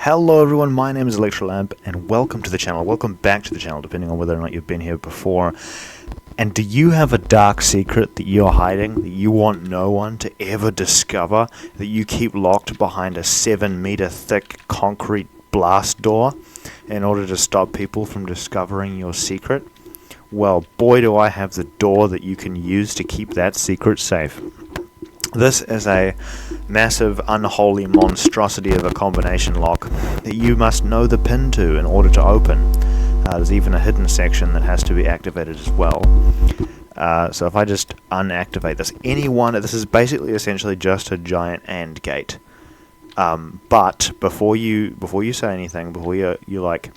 Hello everyone, my name is Olectralab and welcome to the channel. Welcome back to the channel, depending on whether or not you've been here before. And do you have a dark secret that you're hiding, that you want no one to ever discover, that you keep locked behind a 7-meter thick concrete blast door in order to stop people from discovering your secret? Well, boy do I have the door that you can use to keep that secret safe. This is a massive, unholy monstrosity of a combination lock that you must know the pin to in order to open. There's even a hidden section that has to be activated as well. So if I just unactivate this, this is basically essentially just a giant AND gate. But before you say anything, before you're like,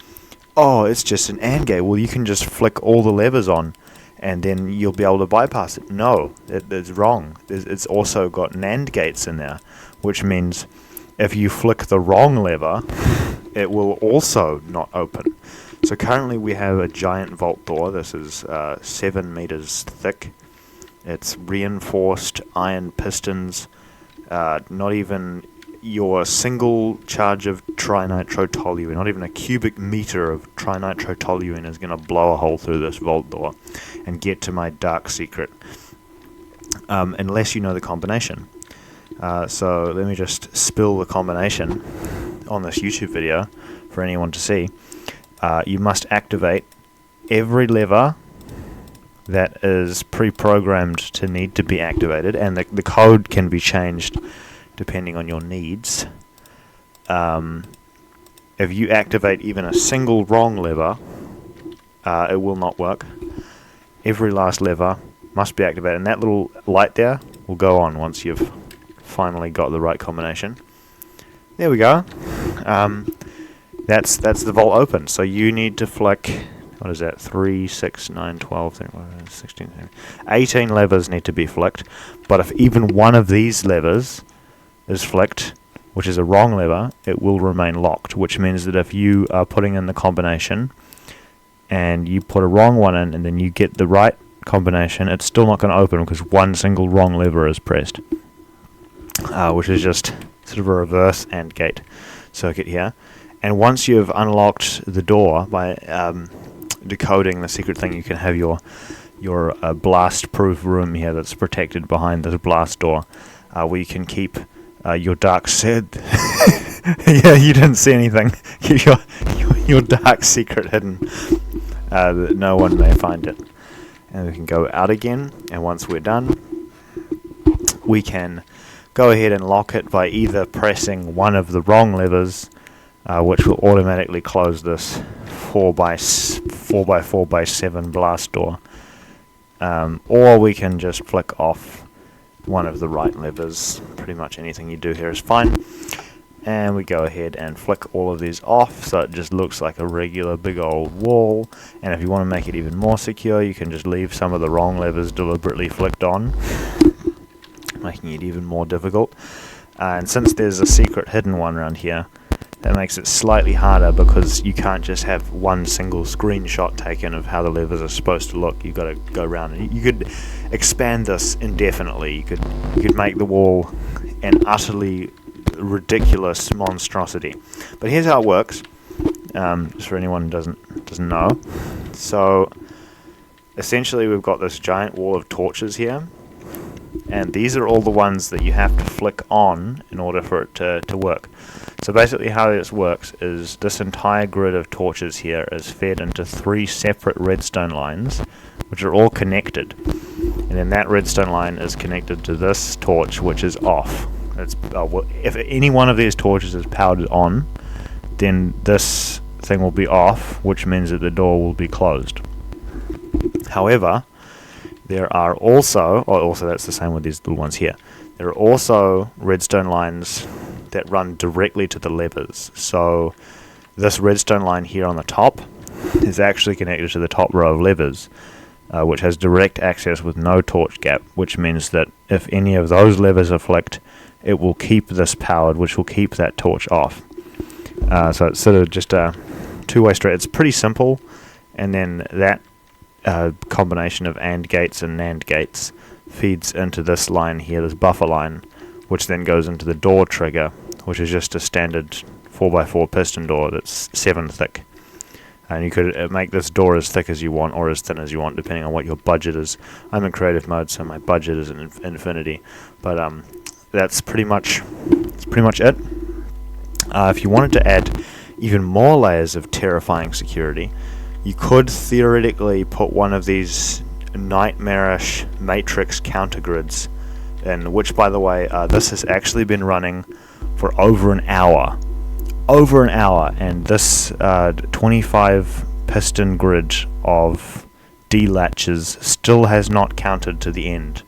oh, it's just an AND gate, well, you can just flick all the levers on and then you'll be able to bypass it. No, it's wrong. It's also got NAND gates in there, which means if you flick the wrong lever, it will also not open. So currently we have a giant vault door. This is 7 meters thick. It's reinforced iron pistons. Not even your single charge of trinitrotoluene, not even a cubic meter of trinitrotoluene is going to blow a hole through this vault door and get to my dark secret, unless you know the combination. So let me just spill the combination on this YouTube video for anyone to see. You must activate every lever that is pre-programmed to need to be activated, and the code can be changed depending on your needs. If you activate even a single wrong lever, it will not work. Every last lever must be activated, and that little light there will go on once you've finally got the right combination. There we go. That's the vault open. So you need to flick, what is that, 3, 6, 9, 12, 13, 16, 17, 18 levers need to be flicked, but if even one of these levers is flicked, which is a wrong lever, it will remain locked, which means that if you are putting in the combination and you put a wrong one in and then you get the right combination, it's still not going to open because one single wrong lever is pressed, which is just sort of a reverse AND gate circuit here. And once you've unlocked the door by decoding the secret thing, you can have your blast-proof room here that's protected behind this blast door, where you can keep your dark yeah, you didn't see anything. your dark secret hidden, that no one may find it. And we can go out again, and once we're done, we can go ahead and lock it by either pressing one of the wrong levers, which will automatically close this 4x4x7 blast door, or we can just flick off one of the right levers. Pretty much anything you do here is fine, and we go ahead and flick all of these off so it just looks like a regular big old wall. And if you want to make it even more secure, you can just leave some of the wrong levers deliberately flicked on, making it even more difficult. And since there's a secret hidden one around here, that makes it slightly harder because you can't just have one single screenshot taken of how the levers are supposed to look. You've got to go around, and you could expand this indefinitely. You could make the wall an utterly ridiculous monstrosity. But here's how it works, just for anyone who doesn't know. So essentially we've got this giant wall of torches here, and these are all the ones that you have to flick on in order for it to work. So basically how this works is this entire grid of torches here is fed into 3 separate redstone lines, which are all connected. And then that redstone line is connected to this torch, which is off. If any one of these torches is powered on, then this thing will be off, which means that the door will be closed. However, there are also that's the same with these little ones here. There are also redstone lines that run directly to the levers. So this redstone line here on the top is actually connected to the top row of levers, which has direct access with no torch gap, which means that if any of those levers are flicked, it will keep this powered, which will keep that torch off. So it's sort of just a two-way street. It's pretty simple, and then that combination of AND gates and NAND gates feeds into this line here, this buffer line, which then goes into the door trigger, which is just a standard 4x4 piston door that's 7 thick. And you could make this door as thick as you want or as thin as you want, depending on what your budget is. I'm in creative mode, so my budget is in infinity. But that's pretty much it. If you wanted to add even more layers of terrifying security, you could theoretically put one of these nightmarish matrix counter grids in, which, by the way, this has actually been running for over an hour. And this 25 piston grid of D latches still has not counted to the end,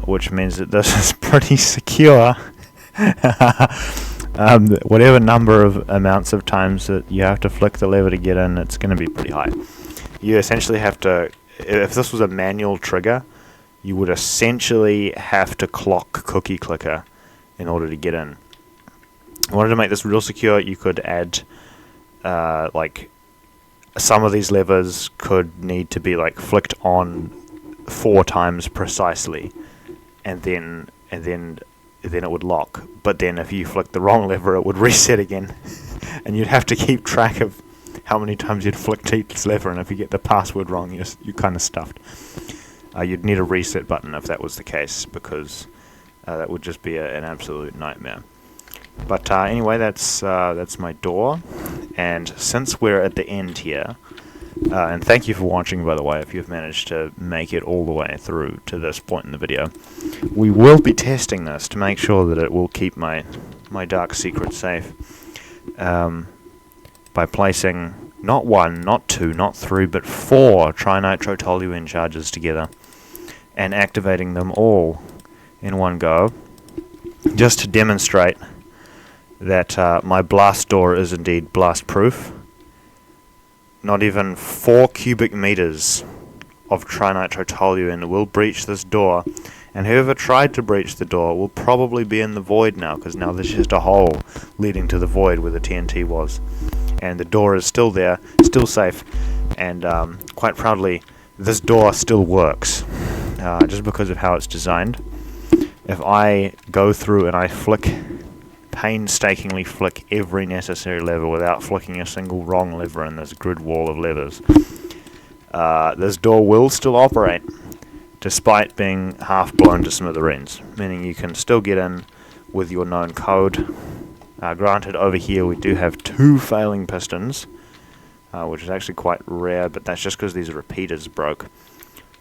which means that this is pretty secure. Whatever number of amounts of times that you have to flick the lever to get in, it's going to be pretty high. You essentially have to, if this was a manual trigger, you would essentially have to clock cookie clicker in order to get in. If you wanted to make this real secure, you could add, like, some of these levers could need to be like flicked on 4 times precisely, and then it would lock. But then if you flick the wrong lever, it would reset again, and you'd have to keep track of how many times you'd flicked each lever. And if you get the password wrong, you're kind of stuffed. You'd need a reset button if that was the case, because that would just be an absolute nightmare. But anyway, that's my door, and since we're at the end here, and thank you for watching, by the way, if you've managed to make it all the way through to this point in the video, we will be testing this to make sure that it will keep my dark secret safe, by placing not 1, not 2, not 3, but 4 trinitrotoluene charges together, and activating them all in one go, just to demonstrate that my blast door is indeed blast proof. Not even 4 cubic meters of trinitrotoluene will breach this door, and whoever tried to breach the door will probably be in the void now, because now there's just a hole leading to the void where the TNT was, and the door is still there, still safe, and quite proudly, this door still works, just because of how it's designed. If I go through and I painstakingly flick every necessary lever without flicking a single wrong lever in this grid wall of levers, this door will still operate, despite being half blown to smithereens, meaning you can still get in with your known code. Granted, over here we do have 2 failing pistons, which is actually quite rare, but that's just because these repeaters broke.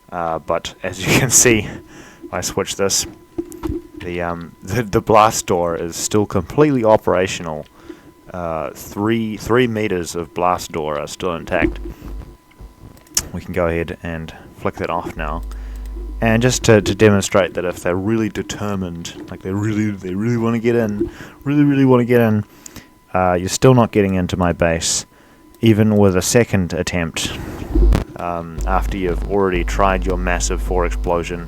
But as you can see, if I switch this, the blast door is still completely operational. 3 meters of blast door are still intact. We can go ahead and flick that off now, and just to demonstrate that if they're really determined, like they really want to get in, you're still not getting into my base, even with a second attempt. After you've already tried your massive 4 explosion.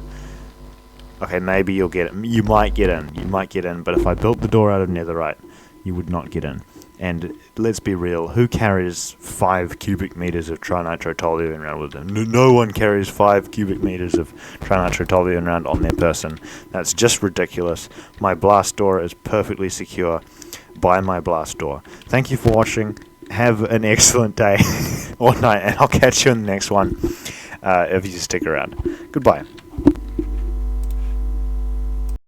Okay, maybe you'll get it. You might get in, but if I built the door out of netherite, you would not get in. And let's be real, who carries 5 cubic meters of trinitrotoluene around with them? No one carries 5 cubic meters of trinitrotoluene around on their person. That's just ridiculous. My blast door is perfectly secure by my blast door. Thank you for watching. Have an excellent day or night, and I'll catch you in the next one if you stick around. Goodbye.